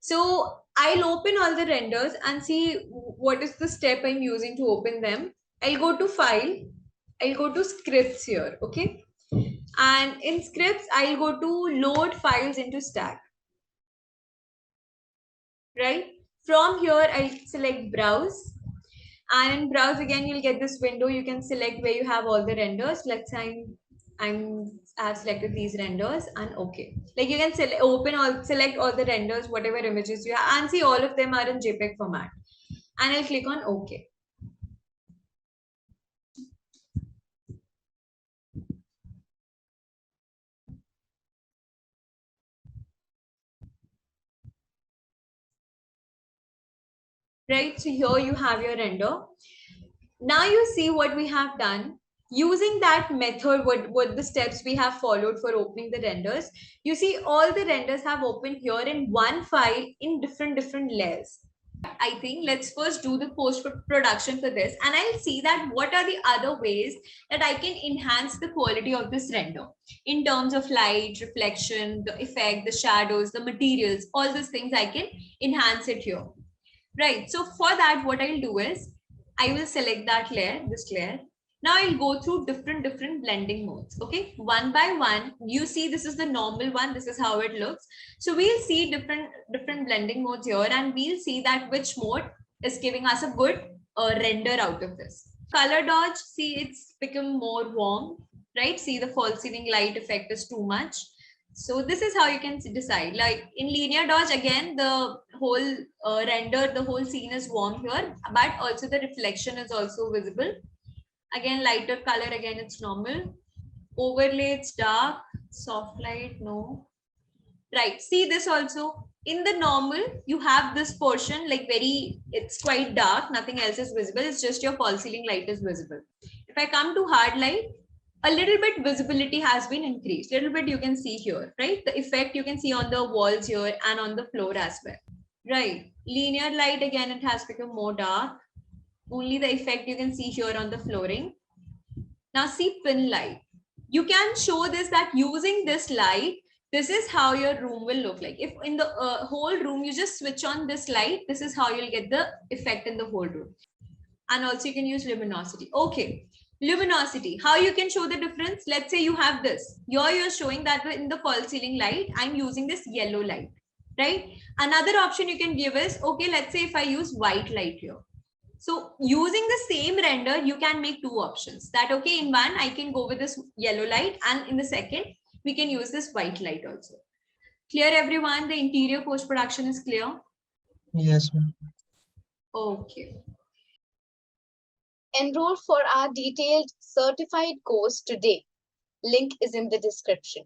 So I'll open all the renders and see what is the step I'm using to open them. I'll go to file, I'll go to scripts here, okay? And in scripts, I'll go to load files into stack, right? From here, I'll select browse. And in browse again, you'll get this window. You can select where you have all the renders. Let's say I have selected these renders and okay. Like you can select all the renders, whatever images you have, and see all of them are in JPEG format. And I'll click on OK. Right, so here you have your render. Now you see what we have done. Using that method, what the steps we have followed for opening the renders, you see all the renders have opened here in one file in different layers. I think let's first do the post production for this, and I'll see that what are the other ways that I can enhance the quality of this render in terms of light, reflection, the effect, the shadows, the materials, all those things I can enhance it here. Right. So for that, what I'll do is I will select that layer, this layer. Now I'll go through different blending modes. Okay, one by one. You see, this is the normal one. This is how it looks. So we'll see different blending modes here, and we'll see that which mode is giving us a good render out of this. Color dodge. See, it's become more warm. Right. See, the false ceiling light effect is too much. So this is how you can decide. Like in linear dodge, again, the whole render, the whole scene is warm here, but also the reflection is also visible. Again, lighter color, again, it's normal. Overlay, it's dark. Soft light, no. Right, see this also. In the normal, you have this portion like it's quite dark. Nothing else is visible. It's just your false ceiling light is visible. If I come to hard light, a little bit visibility has been increased. Little bit you can see here, right? The effect you can see on the walls here and on the floor as well. Right. Linear light, again, it has become more dark. Only the effect you can see here on the flooring. Now see pin light. You can show this that using this light, this is how your room will look like. If in the whole room, you just switch on this light, this is how you'll get the effect in the whole room. And also you can use luminosity. Okay. Luminosity, how you can show the difference? Let's say you have this. Here you're showing that in the false ceiling light, I'm using this yellow light, right? Another option you can give is, okay, let's say if I use white light here. So using the same render, you can make two options. That, okay, in one, I can go with this yellow light, and in the second, we can use this white light also. Clear, everyone? The interior post-production is clear? Yes, ma'am. Okay. Enroll for our detailed certified course today. Link is in the description.